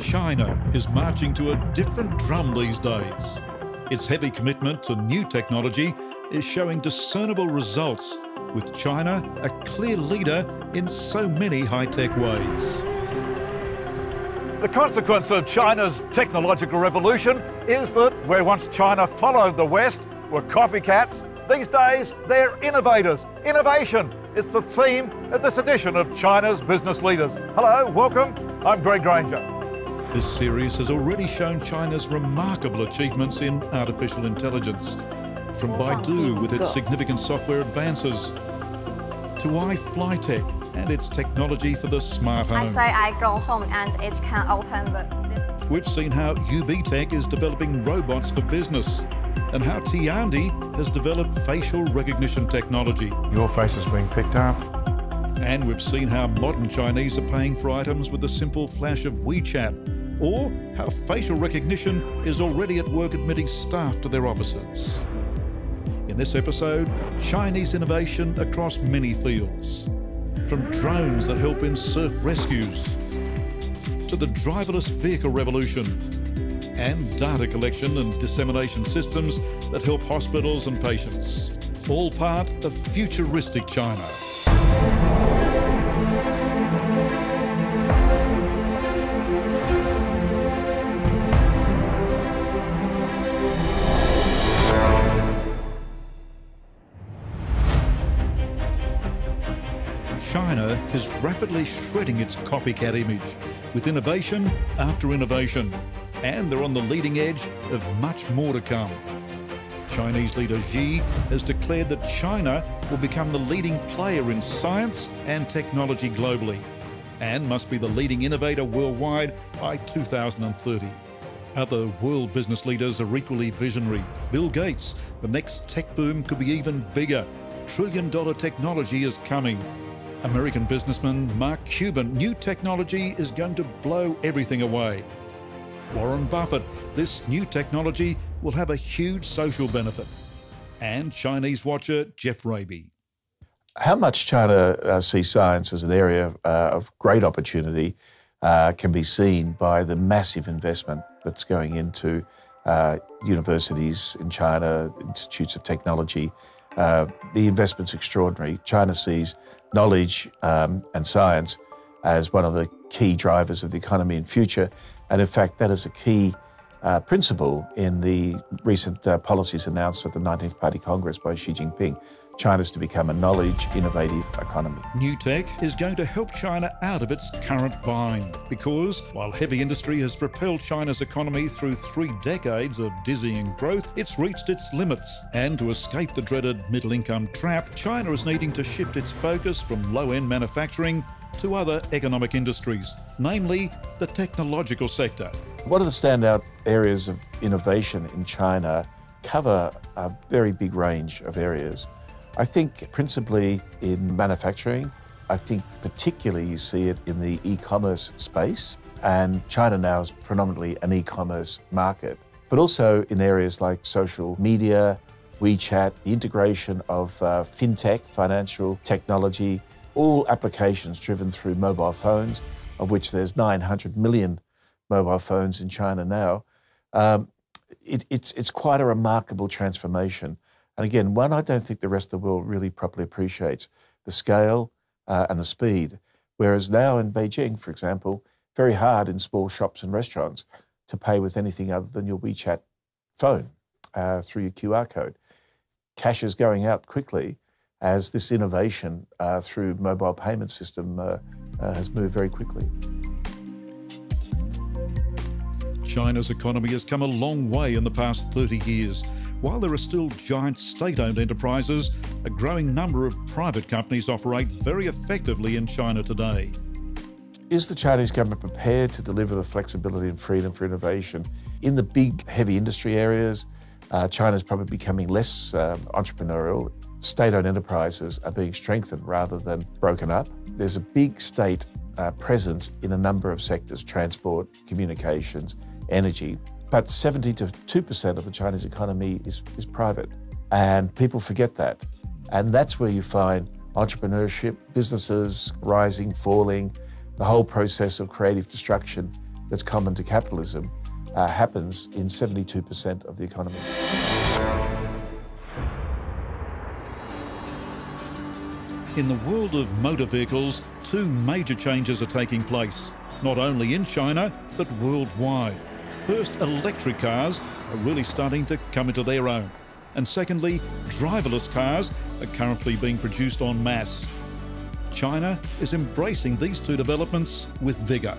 China is marching to a different drum these days. Its heavy commitment to new technology is showing discernible results, with China a clear leader in so many high-tech ways. The consequence of China's technological revolution is that where once China followed the West were copycats, these days they're innovators. Innovation is the theme of this edition of China's Business Leaders. Hello, welcome. I'm Greg Granger. This series has already shown China's remarkable achievements in artificial intelligence, from Baidu with its significant software advances, to iFlyTech and its technology for the smart home. I say I go home and it can open the... We've seen how UBTech is developing robots for business, and how Tiandi has developed facial recognition technology. Your face is being picked up. And we've seen how modern Chinese are paying for items with a simple flash of WeChat, or how facial recognition is already at work admitting staff to their offices. In this episode, Chinese innovation across many fields, from drones that help in surf rescues, to the driverless vehicle revolution, and data collection and dissemination systems that help hospitals and patients. All part of futuristic China. China is rapidly shredding its copycat image with innovation after innovation, and they're on the leading edge of much more to come. Chinese leader Xi has declared that China will become the leading player in science and technology globally, and must be the leading innovator worldwide by 2030. Other world business leaders are equally visionary. Bill Gates, the next tech boom could be even bigger. Trillion-dollar technology is coming. American businessman Mark Cuban, new technology is going to blow everything away. Warren Buffett, this new technology will have a huge social benefit. And Chinese watcher Jeff Raby. How much China sees science as an area of great opportunity can be seen by the massive investment that's going into universities in China, institutes of technology. The investment's extraordinary. China sees knowledge and science as one of the key drivers of the economy in future. And in fact, that is a key principle in the recent policies announced at the 19th Party Congress by Xi Jinping. China's to become a knowledge, innovative economy. New tech is going to help China out of its current bind, because while heavy industry has propelled China's economy through 3 decades of dizzying growth, it's reached its limits. And to escape the dreaded middle-income trap, China is needing to shift its focus from low-end manufacturing to other economic industries, namely the technological sector. One of the standout areas of innovation in China cover a very big range of areas. I think principally in manufacturing. I think particularly you see it in the e-commerce space, and China now is predominantly an e-commerce market, but also in areas like social media, WeChat, the integration of fintech, financial technology, all applications driven through mobile phones, of which there's 900 million mobile phones in China now. It's quite a remarkable transformation. And again, one I don't think the rest of the world really properly appreciates, the scale and the speed. Whereas now in Beijing, for example, very hard in small shops and restaurants to pay with anything other than your WeChat phone through your QR code. Cash is going out quickly as this innovation through mobile payment system has moved very quickly. China's economy has come a long way in the past 30 years. While there are still giant state-owned enterprises, a growing number of private companies operate very effectively in China today. Is the Chinese government prepared to deliver the flexibility and freedom for innovation? In the big, heavy industry areas, China's probably becoming less entrepreneurial. State-owned enterprises are being strengthened rather than broken up. There's a big state presence in a number of sectors: transport, communications, energy. But 72% of the Chinese economy is private, and people forget that. And that's where you find entrepreneurship, businesses rising, falling, the whole process of creative destruction that's common to capitalism happens in 72% of the economy. In the world of motor vehicles, two major changes are taking place, not only in China, but worldwide. First, electric cars are really starting to come into their own. And secondly, driverless cars are currently being produced en masse. China is embracing these two developments with vigour.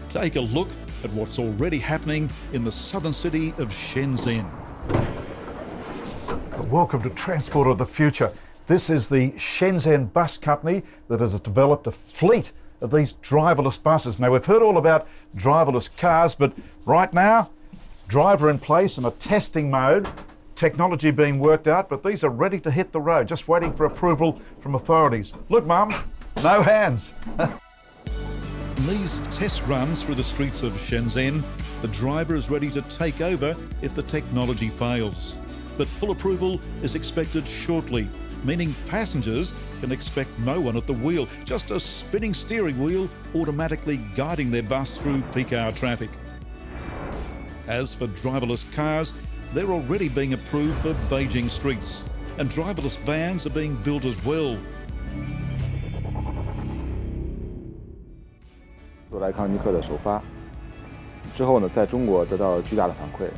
Take a look at what's already happening in the southern city of Shenzhen. Welcome to Transport of the Future. This is the Shenzhen Bus Company that has developed a fleet of these driverless buses. Now, we've heard all about driverless cars, but right now, driver in place in a testing mode, technology being worked out, but these are ready to hit the road, just waiting for approval from authorities. Look, Mum, no hands. In these test runs through the streets of Shenzhen, the driver is ready to take over if the technology fails. But full approval is expected shortly, meaning passengers can expect no one at the wheel, just a spinning steering wheel automatically guiding their bus through peak hour traffic. As for driverless cars, they're already being approved for Beijing streets, and driverless vans are being built as well. 做了爱康尼克的首发之后呢，在中国得到了巨大的反馈。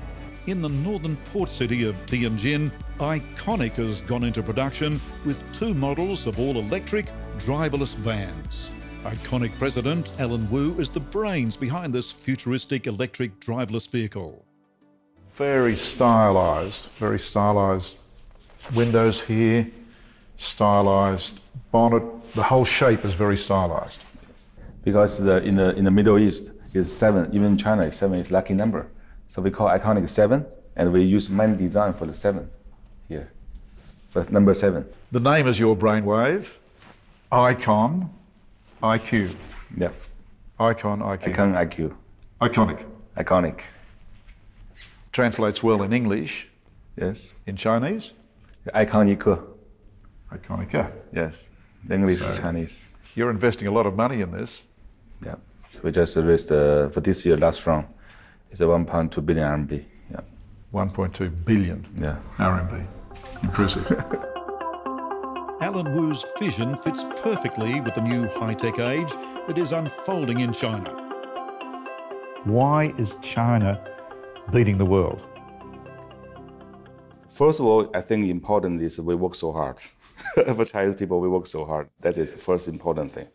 In the northern port city of Tianjin, Iconic has gone into production with two models of all-electric, driverless vans. Iconic President Alan Wu is the brains behind this futuristic electric driverless vehicle. Very stylised windows here, stylised bonnet. The whole shape is very stylised. Because in the Middle East is 7, even in China 7 is lucky number. So we call Iconic 7, and we use many design for the 7 here. For number 7. The name is your brainwave. Icon, IQ. Yeah. Icon, IQ. Icon, IQ. Iconic. Iconic. Translates well in English. Yes. In Chinese? Iconic. Iconica. Yes. English, So, Chinese. You're investing a lot of money in this. Yeah. We just raised for this year last round. It's a 1.2 billion RMB. Yeah. 1.2 billion Yeah. RMB. Impressive. Alan Wu's vision fits perfectly with the new high-tech age that is unfolding in China. Why is China beating the world? First of all, I think important is we work so hard. For Chinese people, we work so hard. That is the first important thing.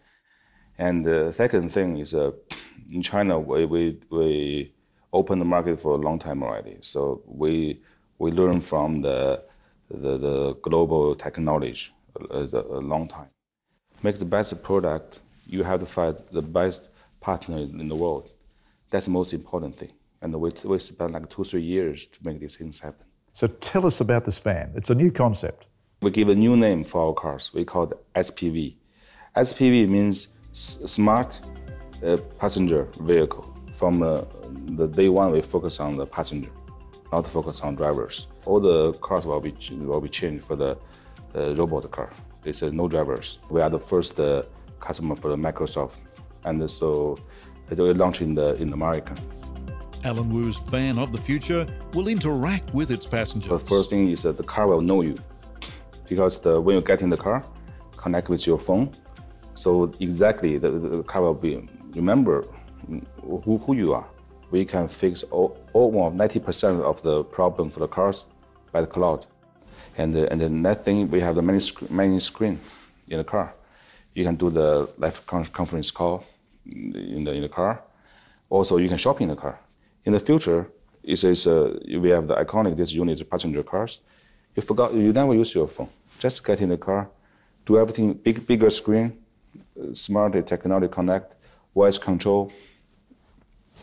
And the second thing is in China, we open the market for a long time already. So we learn from the global technology a long time. Make the best product, you have to find the best partner in the world. That's the most important thing. And we spent like 2-3 years to make these things happen. So tell us about this van. It's a new concept. We give a new name for our cars. We call it SPV. SPV means smart passenger vehicle. From the day one, we focus on the passenger, not focus on drivers. All the cars will be changed for the robot car. They said no drivers. We are the first customer for the Microsoft, and so it will launch in the America. Alan Wu's van of the future will interact with its passengers. The first thing is that the car will know you, because when you get in the car, connect with your phone. So exactly the car will remember who you are. We can fix all 90% of the problem for the cars by the cloud. And the next thing, we have the many screen in the car. You can do the live conference call in the car. Also, you can shop in the car. In the future, we have the Iconic, this unit is passenger cars. You never use your phone. Just get in the car, do everything, bigger screen, smart technology connect, voice control.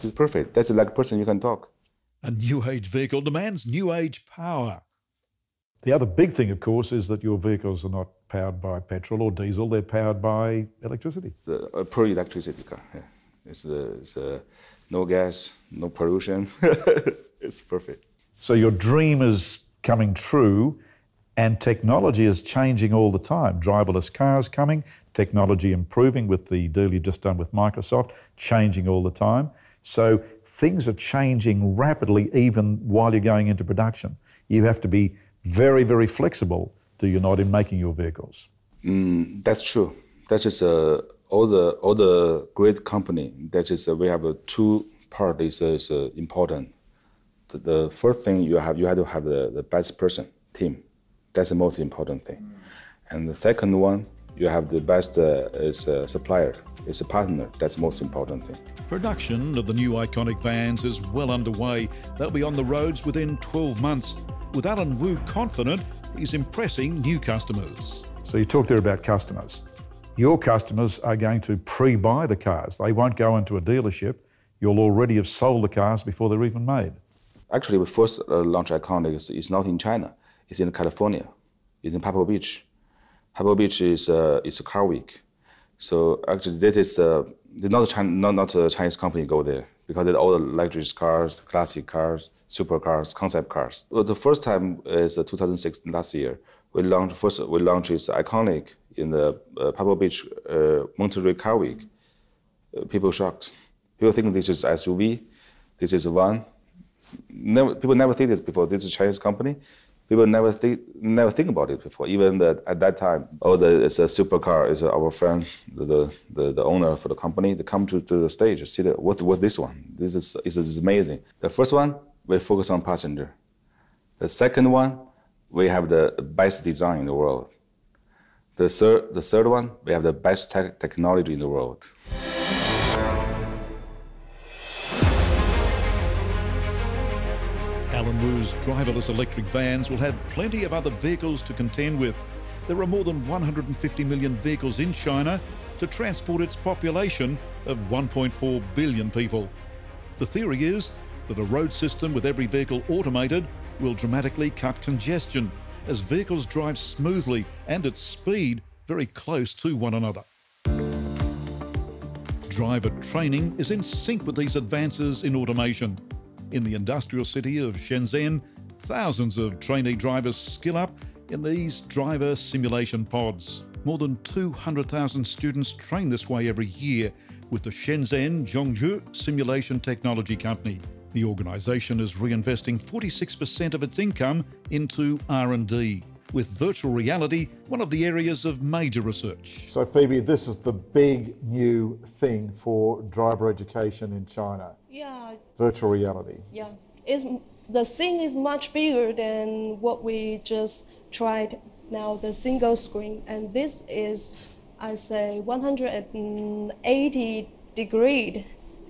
It's perfect. That's like a person you can talk. A new age vehicle demands new age power. The other big thing, of course, is that your vehicles are not powered by petrol or diesel, they're powered by electricity. A pure electricity car, yeah. It's no gas, no pollution. It's perfect. So your dream is coming true, and technology is changing all the time. Driverless cars coming, technology improving with the deal you just done with Microsoft, changing all the time. So things are changing rapidly even while you're going into production. You have to be very, very flexible, do you not, in making your vehicles? That's true. That is all the great company. That is we have two parts is important. The first thing you have to have the best person team. That's the most important thing. And the second one, you have the best supplier. It's a partner. That's the most important thing. Production of the new iconic vans is well underway. They'll be on the roads within 12 months. With Alan Wu confident he's impressing new customers. So you talked there about customers. Your customers are going to pre-buy the cars. They won't go into a dealership. You'll already have sold the cars before they're even made. Actually, we first launch Iconic is not in China. It's in California. It's in Pebble Beach. Pebble Beach is a car week. So actually, this is not a Chinese company go there because all the luxury cars, classic cars, supercars, concept cars. Well, the first time is 2006 last year. We launched is Iconic in the Pebble Beach Monterey Car Week. People shocked. People think this is SUV. This is a van. People never think this before. This is a Chinese company. People never think about it before. Even at that time, it's a supercar. It's our friends, the owner for the company. They come to the stage and see what's this one. This is amazing. The first one, we focus on passenger. The second one, we have the best design in the world. The third one, we have the best technology in the world. Alan Wu's driverless electric vans will have plenty of other vehicles to contend with. There are more than 150 million vehicles in China to transport its population of 1.4 billion people. The theory is that a road system with every vehicle automated will dramatically cut congestion as vehicles drive smoothly and at speed very close to one another. Driver training is in sync with these advances in automation. In the industrial city of Shenzhen, thousands of trainee drivers skill up in these driver simulation pods. More than 200,000 students train this way every year with the Shenzhen Zhongzhou Simulation Technology Company. The organisation is reinvesting 46% of its income into R&D, with virtual reality one of the areas of major research. So Phoebe, this is the big new thing for driver education in China. Yeah. Virtual reality. Yeah. The thing is much bigger than what we just tried now, the single screen. And this is, I say, 180 degrees.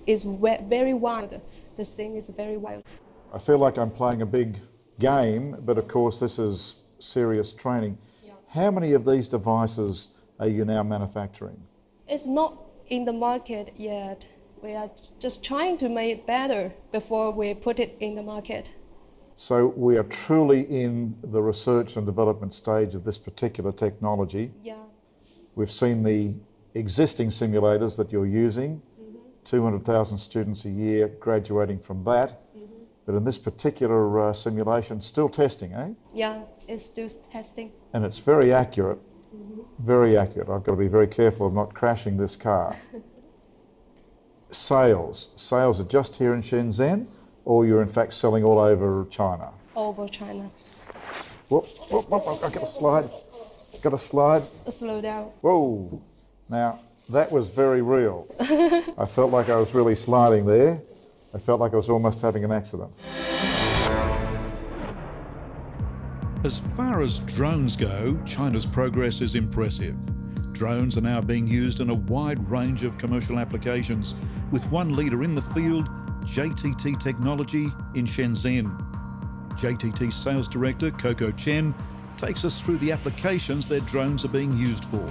Is very wide. The thing is very wide. I feel like I'm playing a big game, but of course this is serious training. Yeah. How many of these devices are you now manufacturing? It's not in the market yet. We are just trying to make it better before we put it in the market. So we are truly in the research and development stage of this particular technology. Yeah. We've seen the existing simulators that you're using, 200,000 students a year graduating from that. But in this particular simulation, still testing, eh? Yeah, it's still testing. And it's very accurate, very accurate. I've got to be very careful of not crashing this car. Sales are just here in Shenzhen, or you're in fact selling all over China? Over China. Whoop, whoop, whoop, I've got a slide. Got a slide. Slow down. Whoa. Now, that was very real. I felt like I was really sliding there. I felt like I was almost having an accident. As far as drones go, China's progress is impressive. Drones are now being used in a wide range of commercial applications, with one leader in the field, JTT Technology in Shenzhen. JTT Sales Director Coco Chen takes us through the applications their drones are being used for.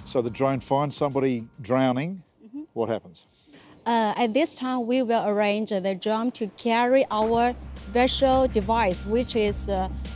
So the drone finds somebody drowning. What happens? At this time, we will arrange the drone to carry our special device, which is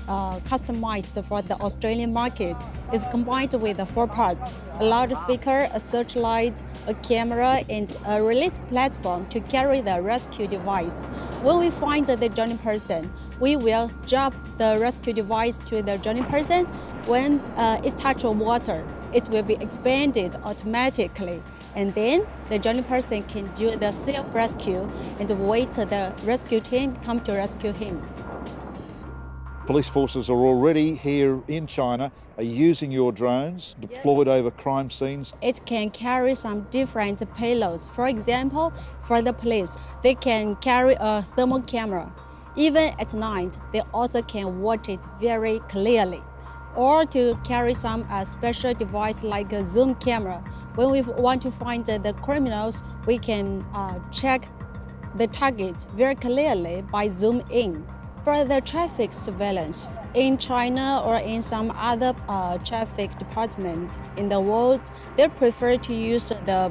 customized for the Australian market. It's combined with 4 parts: a loudspeaker, a searchlight, a camera, and a release platform to carry the rescue device. When we find the drowning person, we will drop the rescue device to the drowning person. When it touches water, it will be expanded automatically. And then the journey person can do the self-rescue and wait the rescue team come to rescue him. Police forces are already here in China, are using your drones, deployed over crime scenes. It can carry some different payloads. For example, for the police, they can carry a thermal camera. Even at night, they also can watch it very clearly. Or to carry some special device like a zoom camera. When we want to find the criminals, we can check the target very clearly by zoom in. For the traffic surveillance, in China or in some other traffic department in the world, they prefer to use the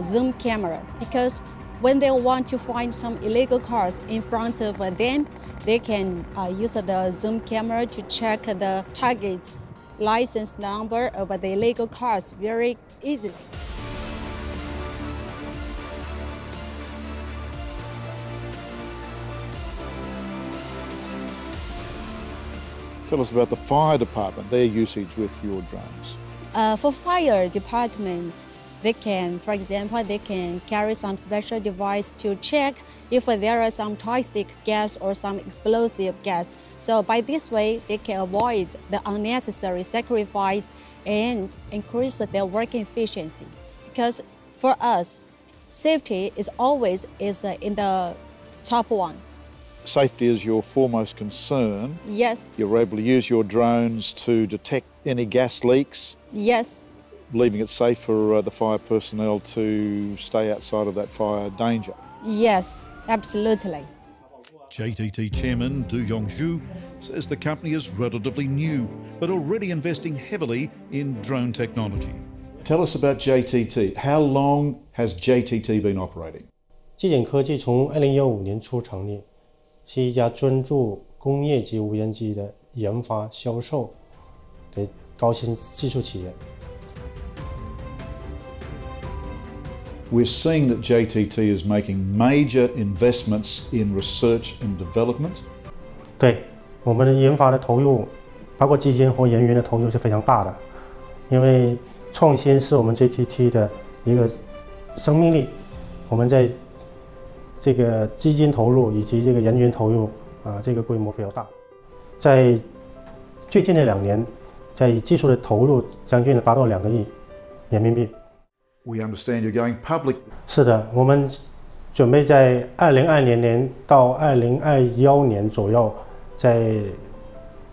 zoom camera because when they want to find some illegal cars in front of them, they can use the zoom camera to check the target license number of the illegal cars very easily. Tell us about the fire department, their usage with your drones. For fire department, they can, for example, they can carry some special device to check if there are some toxic gas or some explosive gas. So by this way, they can avoid the unnecessary sacrifice and increase their working efficiency. Because for us, safety is always in the top one. Safety is your foremost concern. Yes. You're able to use your drones to detect any gas leaks. Yes. Leaving it safe for the fire personnel to stay outside of that fire danger. Yes, absolutely. JTT Chairman Du Yongzhu says the company is relatively new, but already investing heavily in drone technology. Tell us about JTT. How long has JTT been operating? 基检科技从2015年初成立，是一家专注工业级无人机的研发、销售的高新技术企业。 We're seeing that JTT is making major investments in research and development. 对，我们的研发的投入，包括基金和人员的投入是非常大的，因为创新是我们 JTT 的一个生命力。我们在这个基金投入以及这个人员投入这个规模比较大。在最近的2年，在技术的投入将近达到2个亿人民币。 We understand you're going public. 是的，我们准备在2020年到2021年左右，在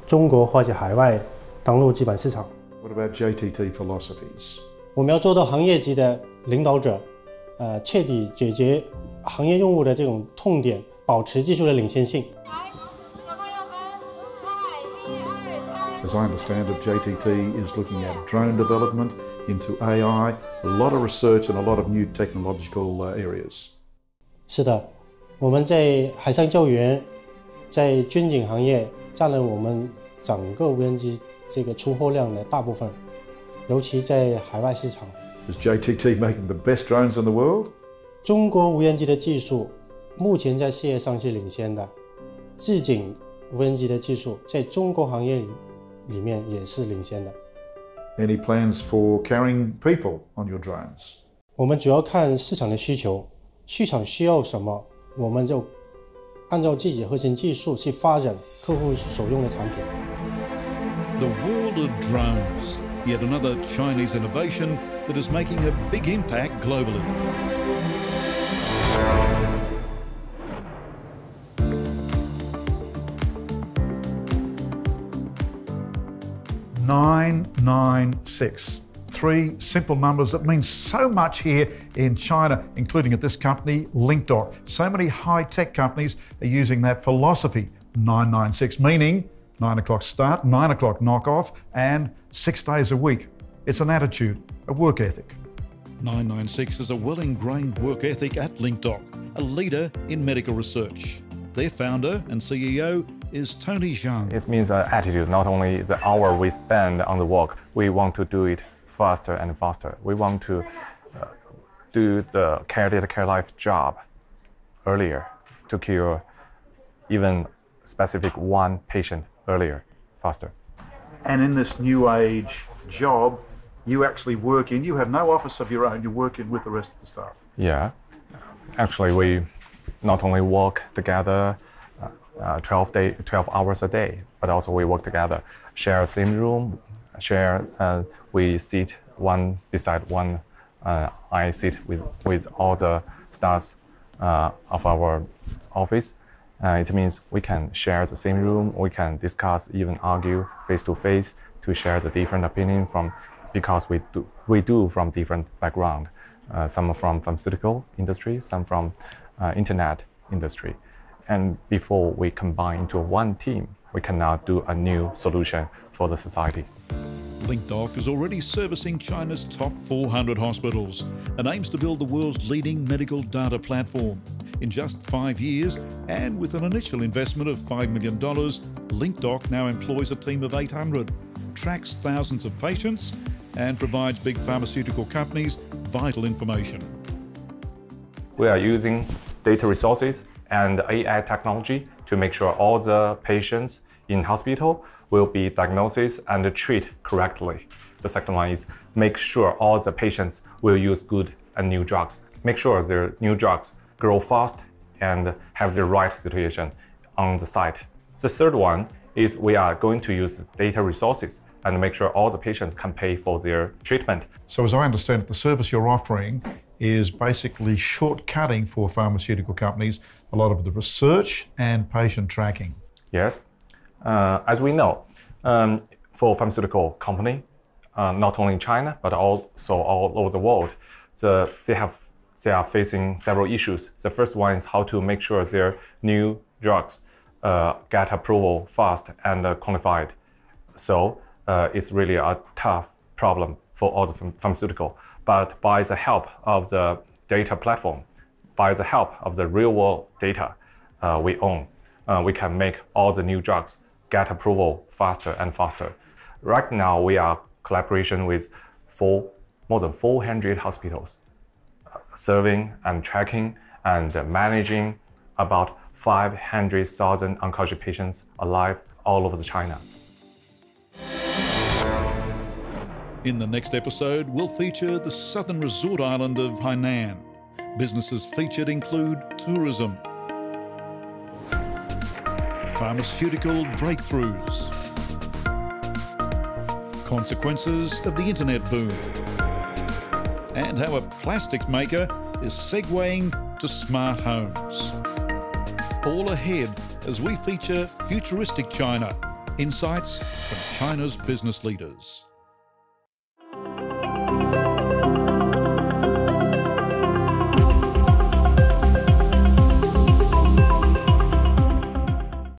中国或者海外登陆基本市场。What about JTT philosophies? 我们要做到行业级的领导者，彻底解决行业用户的这种痛点，保持技术的领先性。 As I understand it, JTT is looking at drone development into AI, a lot of research and a lot of new technological areas. 是的，我们在海上救援，在军警行业占了我们整个无人机这个出货量的大部分，尤其在海外市场。Is JTT making the best drones in the world? 中国无人机的技术目前在世界上是领先的，自警无人机的技术在中国行业里面也是领先的。Any plans for carrying people on your drones? 我们主要看市场的需求，市场需要什么，我们就按照自己的核心技术去发展客户所用的产品。The world of drones, yet another Chinese innovation that is making a big impact globally. $996. 3 simple numbers that mean so much here in China, including at this company, LinkDoc. So many high-tech companies are using that philosophy, 996, meaning 9 o'clock start, 9 o'clock knock off, and 6 days a week. It's an attitude, a work ethic. 996 is a well-ingrained work ethic at LinkDoc, a leader in medical research. Their founder and CEO is Tony Zhang. It means attitude, not only the hour we spend on the work, we want to do it faster and faster. We want to do the care life job earlier to cure even specific one patient earlier, faster. And in this new age job, you actually work in. You have no office of your own. You work in with the rest of the staff. Yeah, actually we not only work together 12 hours a day, but also we work together, share same room, we sit one beside one. I sit with all the staffs of our office. It means we can share the same room, we can discuss, even argue face to face to share the different opinion because we do from different background. Some from pharmaceutical industry, some from internet industry. And before we combine into one team, we can now do a new solution for the society. LinkDoc is already servicing China's top 400 hospitals and aims to build the world's leading medical data platform. In just 5 years, and with an initial investment of $5 million, LinkDoc now employs a team of 800, tracks thousands of patients, and provides big pharmaceutical companies vital information. We are using data resources and AI technology to make sure all the patients in hospital will be diagnosed and treated correctly. The second one is make sure all the patients will use good and new drugs. Make sure their new drugs grow fast and have the right situation on the site. The third one is we are going to use data resources and make sure all the patients can pay for their treatment. So as I understand it, the service you're offering is basically shortcutting for pharmaceutical companies a lot of the research and patient tracking. Yes. As we know, for pharmaceutical company, not only in China, but also all over the world, they are facing several issues. The first one is how to make sure their new drugs get approval fast and qualified. So it's really a tough problem for all the pharmaceutical. But by the help of the data platform, by the help of the real world data we own, we can make all the new drugs get approval faster and faster. Right now, we are collaboration with more than 400 hospitals, serving and tracking and managing about 500,000 oncology patients alive all over China. In the next episode, we'll feature the southern resort island of Hainan. Businesses featured include tourism, pharmaceutical breakthroughs, consequences of the internet boom, and how a plastics maker is segueing to smart homes. All ahead as we feature futuristic China, insights from China's business leaders.